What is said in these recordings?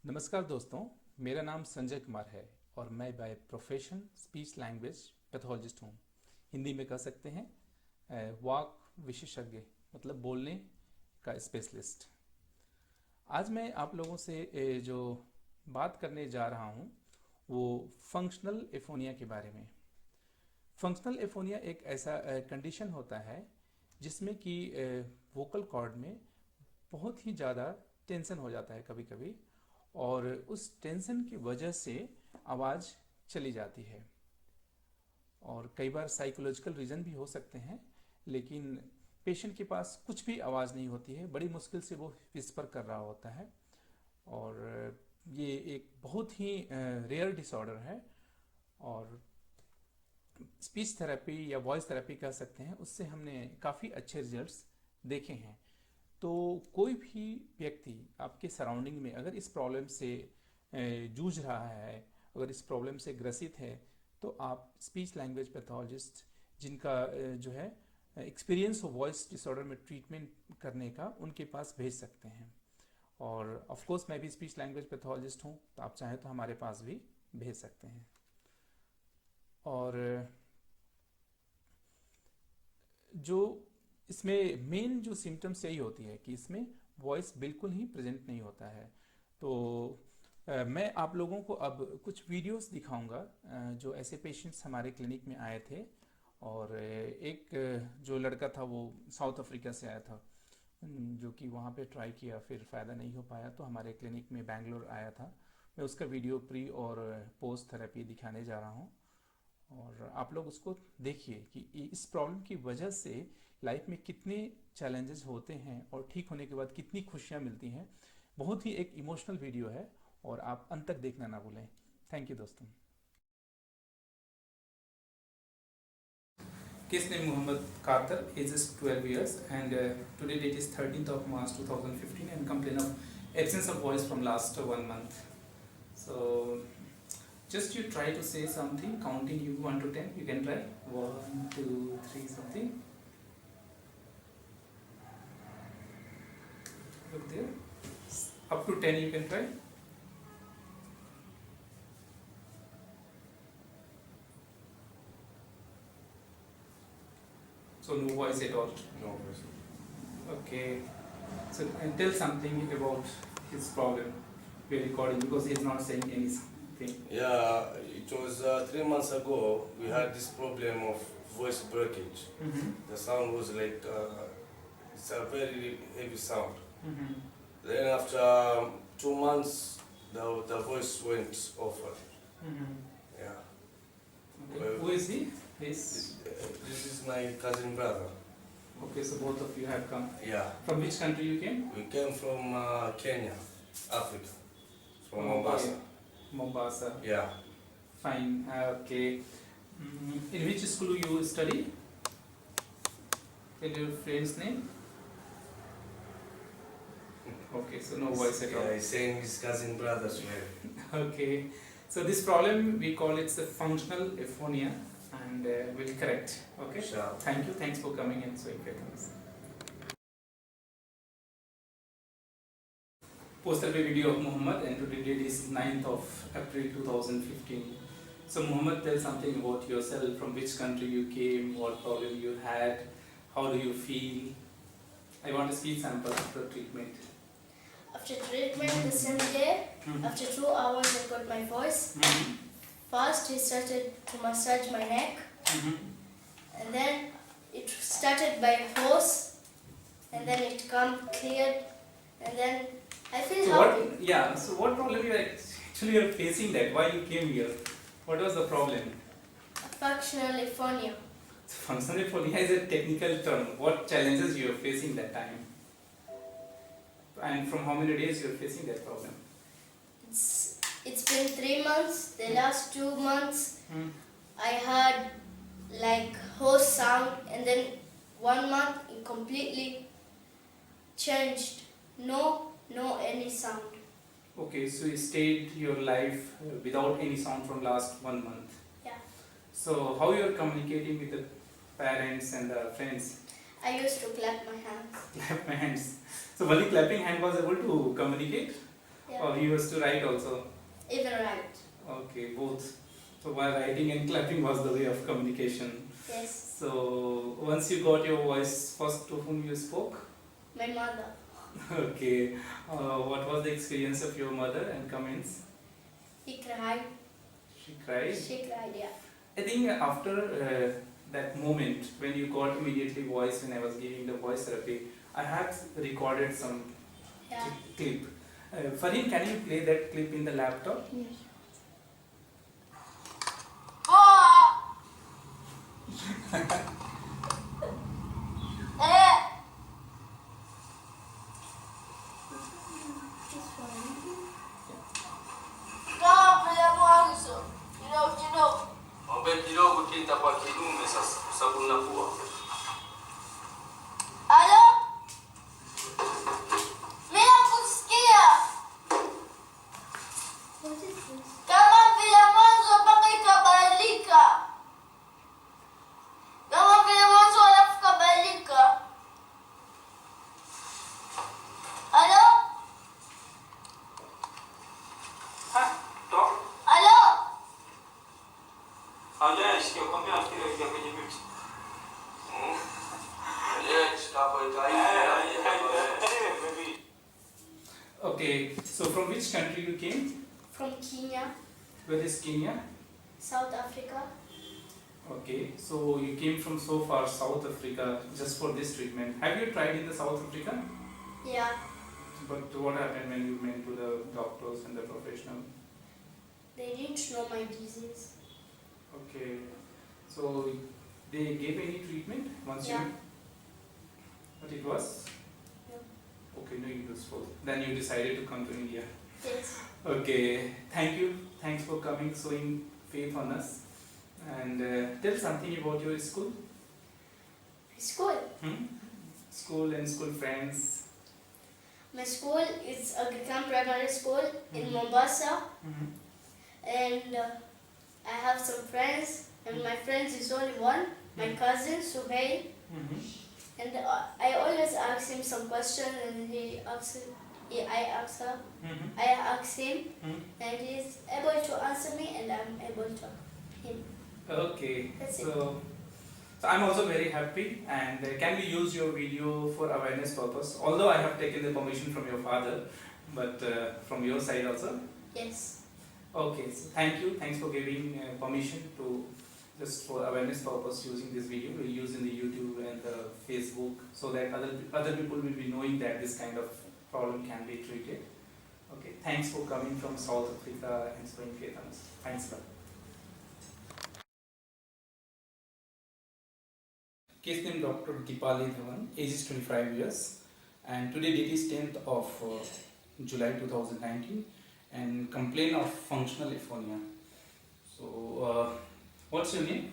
नमस्कार दोस्तों, मेरा नाम संजय कुमार है और मैं by profession speech language pathologist हूँ। हिंदी में कह सकते हैं वाक विशेषज्ञ, मतलब बोलने का स्पेशलिस्ट। आज मैं आप लोगों से जो बात करने जा रहा हूँ वो फंक्शनल एफोनिया के बारे में। फंक्शनल एफोनिया एक ऐसा कंडीशन होता है जिसमें कि वोकल कॉर्ड में बहुत ही ज़्यादा टेंशन हो जाता है कभी कभी, और उस टेंशन की वजह से आवाज़ चली जाती है। और कई बार साइकोलॉजिकल रीज़न भी हो सकते हैं, लेकिन पेशेंट के पास कुछ भी आवाज़ नहीं होती है, बड़ी मुश्किल से वो विस्पर कर रहा होता है। और ये एक बहुत ही रेयर डिसऑर्डर है, और स्पीच थेरेपी या वॉइस थेरेपी कह सकते हैं, उससे हमने काफ़ी अच्छे रिजल्ट्स देखे हैं। तो कोई भी व्यक्ति आपके सराउंडिंग में अगर इस प्रॉब्लम से जूझ रहा है, अगर इस प्रॉब्लम से ग्रसित है, तो आप स्पीच लैंग्वेज पैथोलॉजिस्ट जिनका जो है एक्सपीरियंस हो वॉइस डिसऑर्डर में ट्रीटमेंट करने का, उनके पास भेज सकते हैं। और ऑफ कोर्स मैं भी स्पीच लैंग्वेज पैथोलॉजिस्ट हूँ, तो आप चाहें तो हमारे पास भी भेज सकते हैं। और जो इसमें मेन जो सिम्टम्स यही होती है कि इसमें वॉइस बिल्कुल ही प्रेजेंट नहीं होता है। तो मैं आप लोगों को अब कुछ वीडियोस दिखाऊंगा जो ऐसे पेशेंट्स हमारे क्लिनिक में आए थे। और एक जो लड़का था वो साउथ अफ्रीका से आया था, जो कि वहाँ पे ट्राई किया, फिर फ़ायदा नहीं हो पाया, तो हमारे क्लिनिक में बैंगलोर आया था। मैं उसका वीडियो प्री और पोस्ट थेरेपी दिखाने जा रहा हूँ। और आप लोग उसको देखिए कि इस प्रॉब्लम की वजह से लाइफ में कितने चैलेंजेस होते हैं और ठीक होने के बाद कितनी खुशियाँ मिलती हैं। बहुत ही एक इमोशनल वीडियो है, और आप अंत तक देखना ना भूलें। थैंक यू दोस्तों। Case name Muhammad Qatar, age is 12 years, and today date is 13th of March 2015, and complain of absence of voice from last 1 month. So just you try to say something, counting you 1 to 10. You can try 1, 2, 3, something. Look there. Up to 10 you can try. So no voice at all. No voice. Okay. So and tell something about his problem. We're recording because he's not saying anything. Yeah, it was 3 months ago. We had this problem of voice breakage. Mm-hmm. The sound was like it's a very heavy sound. Mm-hmm. Then after 2 months, the voice went over. Mm-hmm. Yeah. Okay. Who is he? His. This is my cousin brother. Okay, so both of you have come. Yeah. From which country you came? We came from Kenya, Africa, from Okay. Mombasa. Mombasa. Yeah. Fine. Okay. In which school you study? Tell your friend's name. Okay, so no voice at all. Yeah, he's saying his cousin brother's well. Okay, so this problem we call it the functional aphonia, and we'll correct. Okay. Sure. Thank you. Thanks for coming and showing faithfulness. Poster video of Muhammad, and today date is 9th of April 2015. So Muhammad, tell something about yourself. From which country you came? What problem you had? How do you feel? I want a speech sample after treatment. After treatment the same day, after 2 hours I got my voice. Mm-hmm. First he started to massage my neck, Mm-hmm. and then it started by hose, and then it come cleared, and then I feel So happy. what? Yeah. So what problem you actually are facing? That why you came here? What was the problem? Functional aphonia. Functional aphonia is a technical term. What challenges you are facing that time? And from how many days you are facing that problem? It's been 3 months. The last 2 months I had like hose sound, and then 1 month it completely changed. No any sound. Okay, so you stayed your life without any sound from last 1 month. Yeah. So how you are communicating with the parents and the friends? I used to clap my hands. Clap my hands. So only clapping hand was able to communicate? Yeah. Or you used to write also? Even right. Okay, both. So while writing and clapping was the way of communication. Yes. So once you got your voice, first to whom you spoke? My mother. Okay. What was the experience of your mother and comments? He cried. She cried. She cried, yeah. I think after that moment when you got immediately voice, when I was giving the voice therapy, I had recorded some Yeah. clip. Fareen, can you play that clip in the laptop? Yes. Mwambie kidogo kita kwa kidume sasa, kwa sababu nakuwa. Hello? Mimi nakusikia. What is this? Kama vile mwanzo mpaka ikabadilika. Kama vile mwanzo alafu ikabadilika. Hello? Stop. Hello? Hajashika kwambia kile kile kwenye mix. Let's stop it. Okay. So from which country you came? From Kenya, Where is Kenya? South Africa. Okay. So you came from so far South Africa just for this treatment. Have you tried in the South Africa? Yeah. But what happened when you went to the doctors and the professional? They didn't know my disease. Okay. So they gave any treatment once Yeah. you? But it was? No. Okay, no useful. Then you decided to come to India. Yes. Okay. Thank you. Thanks for coming, showing faith on us. And tell something about your school. School. School and school friends. My school is Agrican Primary School in Mombasa, and I have some friends, and my friends is only one, my cousin Suhail, and I always ask him some questions, and I ask him, and he's able to answer me, and I'm able to him. Okay. That's it. So I'm also very happy, and can we use your video for awareness purpose? Although I have taken the permission from your father, but from your side also. Yes. Okay. So thank you. Thanks for giving permission to just for awareness purpose using this video. We'll use in the YouTube and the Facebook so that other people will be knowing that this kind of problem can be treated. Okay. Thanks for coming from South Africa and showing faith on us. Thanks, sir. Case name Dr. Deepali Dhawan, age is 25 years, and today date is 10th of July 2019, and complain of functional aphonia. So, what's your name?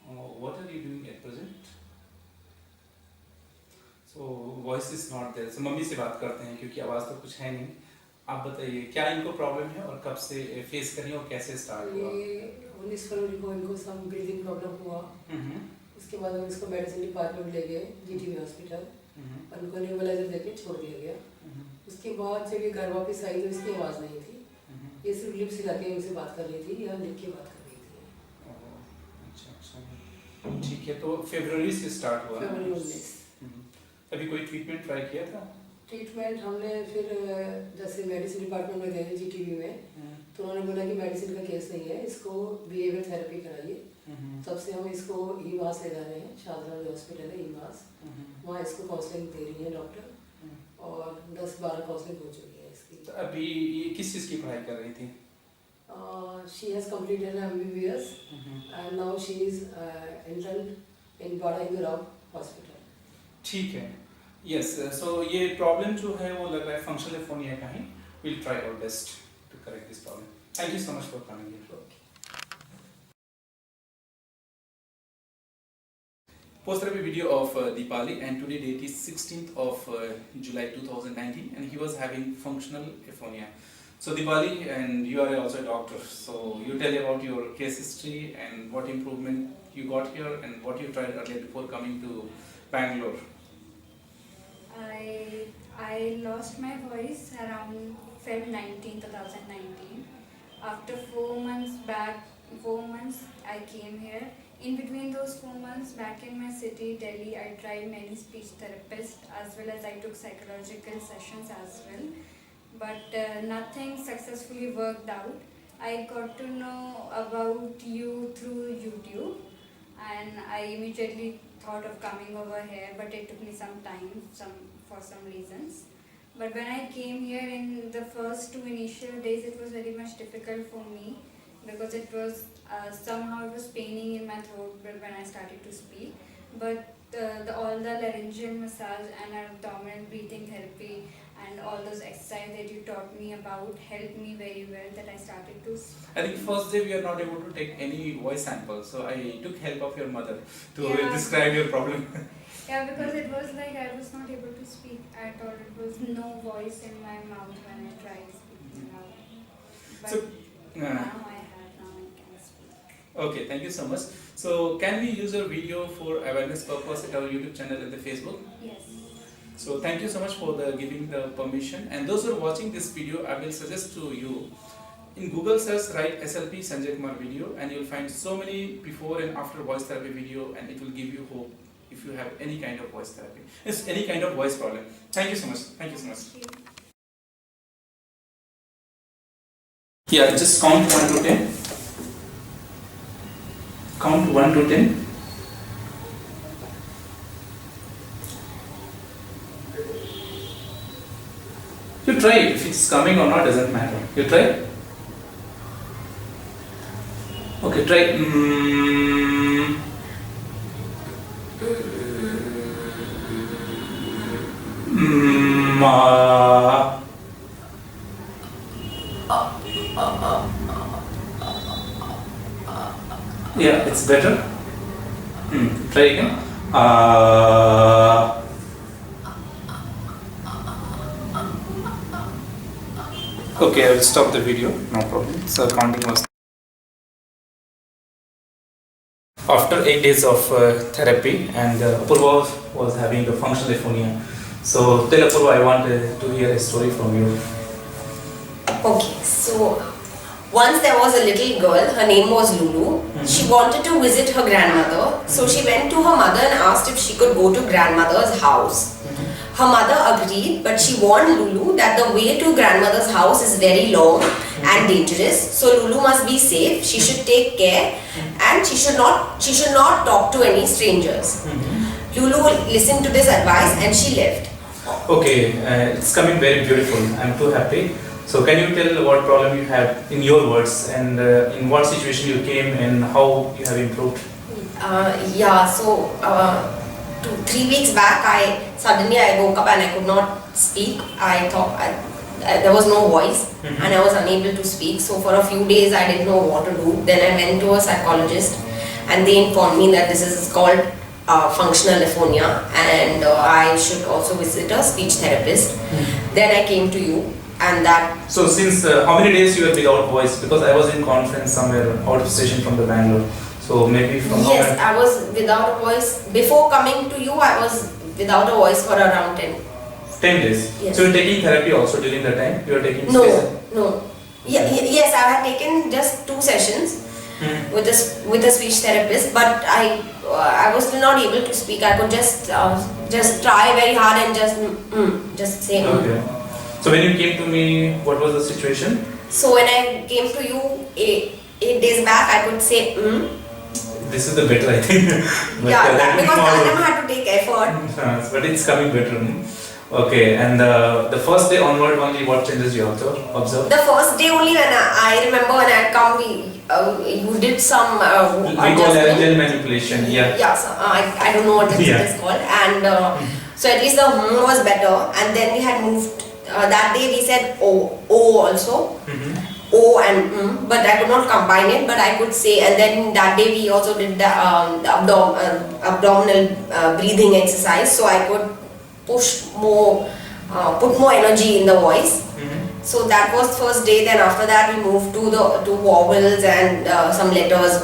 What are you doing at present? So, voice is not there. So, mummy से बात करते हैं क्योंकि आवाज़ तो कुछ है नहीं. आप बताइए क्या इनको प्रॉब्लम है और कब से फेस करी और कैसे स्टार्ट हुआ? ये 19 फरवरी को इनको सम ब्रीदिंग प्रॉब्लम हुआ. उसके बाद हम इसको मेडिसिन डिपार्टमेंट ले गए जीटीबी हॉस्पिटल और उनको नेबुलाइजर देके छोड़ दिया गया. उसके बाद जब ये घर वापस आई तो इसकी आवाज़ नहीं थी. ये सिर्फ लिप्स हिला के उनसे बात कर रही थी या लिख के बात कर रही थी. अच्छा. ठीक है. तो फरवरी से स्टार्ट हुआ. फरवरी 19. अभी कोई ट्रीटमेंट ट्राई किया था? ट्रीटमेंट हमने फिर जैसे मेडिसिन डिपार्टमेंट में गए जीटीबी में, तो उन्होंने बोला कि मेडिसिन का केस नहीं है, इसको बिहेवियर थेरेपी कराइए. तब से हम इसको ईमास ले जा रहे हैं. शाहजहां हॉस्पिटल है ईमास, वहाँ इसको काउंसलिंग दे रही है डॉक्टर, और 10-12 काउंसलिंग हो चुकी है इसकी. तो अभी ये किस चीज़ की पढ़ाई कर रही थी? She has completed MBBS and now she is intern in बाड़ा हिंदूराव हॉस्पिटल. ठीक है. यस. सो ये प्रॉब्लम जो है वो लग रहा है फंक्शनल एफोनिया का ही. Will try our best to correct this problem. Thank you so much for coming here. Post therapy video of Deepali, and today date is 16th of July 2019, and he was having functional aphonia. So Deepali, and you are also a doctor, so you tell about your case history and what improvement you got here and what you tried earlier before coming to Bangalore. I lost my voice around Feb 19, 2019. After 4 months back, 4 months I came here. In between those 4 months back in my city, Delhi, I tried many speech therapists as well as I took psychological sessions as well. But nothing successfully worked out. I got to know about you through YouTube and I immediately thought of coming over here, but it took me some time for some reasons. But when I came here in the first 2 initial days, it was very much difficult for me because it was somehow it was paining in my throat when I started to speak. But all the laryngeal massage and abdominal breathing therapy and all those exercises that you taught me about helped me very well that I started to speak. I think first day we are not able to take any voice sample, so I took help of your mother to Yeah. describe your problem. Yeah, because it was like I was not able to speak at all. It was no voice in my mouth when I tried speaking out. But So, now I can speak. Okay, thank you so much. So can we use your video for awareness purpose at our YouTube channel and the Facebook? Yes. So thank you so much for giving the permission. And those who are watching this video, I will suggest to you, in Google search write SLP Sanjay Kumar video and you will find so many before and after voice therapy video, and it will give you hope if you have any kind of voice therapy. It's any kind of voice problem. Thank you so much. Thank you so much. Thank you. Yeah, just count 1 to 10. Count 1 to 10. You try it. If it's coming or not doesn't matter. You try. Okay, try. Ma. Yeah, it's better. Try again. Okay, I will stop the video. No problem. So counting was. After 8 days of therapy, and Apurva was having the functional aphonia. So tell Apurva, I want to hear a story from you. Okay, so once there was a little girl, her name was Lulu. She wanted to visit her grandmother, so she went to her mother and asked if she could go to grandmother's house. Her mother agreed, but she warned Lulu that the way to grandmother's house is very long and dangerous, so Lulu must be safe, she should take care, and she should not talk to any strangers. Lulu listened to this advice and she left. Okay, it's coming very beautiful. I'm too happy. So can you tell what problem you have in your words, and in what situation you came and how you have improved? So 3 weeks back, I woke up and I could not speak. I thought there was no voice and I was unable to speak. So for a few days I didn't know what to do. Then I went to a psychologist and they informed me that this is called functional aphonia and I should also visit a speech therapist. Then I came to you. And that. So since how many days you were without voice? Because I was in conference somewhere out of station from the Bangalore. So maybe from now. Yes, I was without a voice. Before coming to you, I was without a voice for around 10 days. Yes. So you're taking therapy also during the time? You are taking No. Yes, I had taken just 2 sessions with a speech therapist, but I was still not able to speak. I could just try very hard and just say. Okay. So when you came to me, what was the situation? So when I came to you 8 days back, I could say This is the better, I think. But, because I had to take effort. But it's coming better. Okay, and the first day onward only, what changes you observe? The first day only when I remember when I had come, you did some we call laryngeal manipulation. Yeah. Yeah, so, I don't know what it is called, and so at least the was better, and then we had moved. That day we said O also, O and but I could not combine it, but I could say, and then that day we also did the abdominal breathing exercise, so I could push more, put more energy in the voice. So that was first day. Then after that we moved to vowels and some letters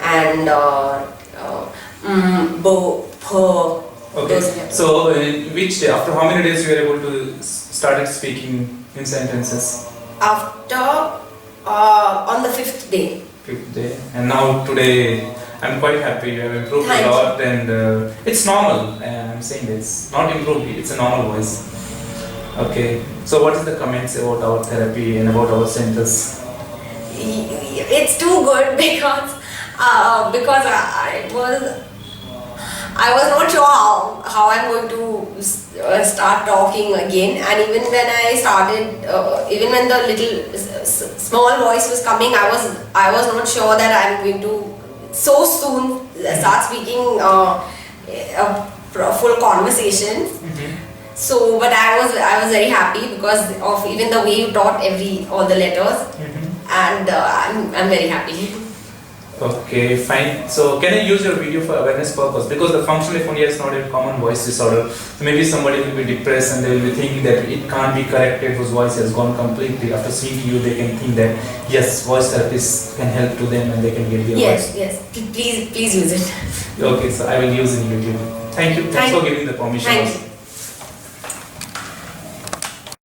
and bo, p, Okay. those steps. So, which day, after how many days you were able to started speaking in sentences? After on the 5th day. Fifth day, and now today I'm quite happy. You have improved Thank a you. lot, and it's normal. I'm saying this, not improved. It's a normal voice. Okay. So, what is the comments about our therapy and about our centers? It's too good because I was not sure how I'm going to start talking again, and even when I started, even when the little small voice was coming, I was not sure that I'm going to so soon start speaking a full conversation. So, but I was very happy because of even the way you taught all the letters, and I'm very happy. Okay, fine. So, can I use your video for awareness purpose? Because the functional aphonia is not a common voice disorder. So maybe somebody will be depressed and they will be thinking that it can't be corrected, whose voice has gone completely. After seeing you, they can think that yes, voice therapists can help to them and they can get their voice. Yes. Please use it. Okay, so I will use it in YouTube. Thank you. Thanks for giving the permission. Thank you.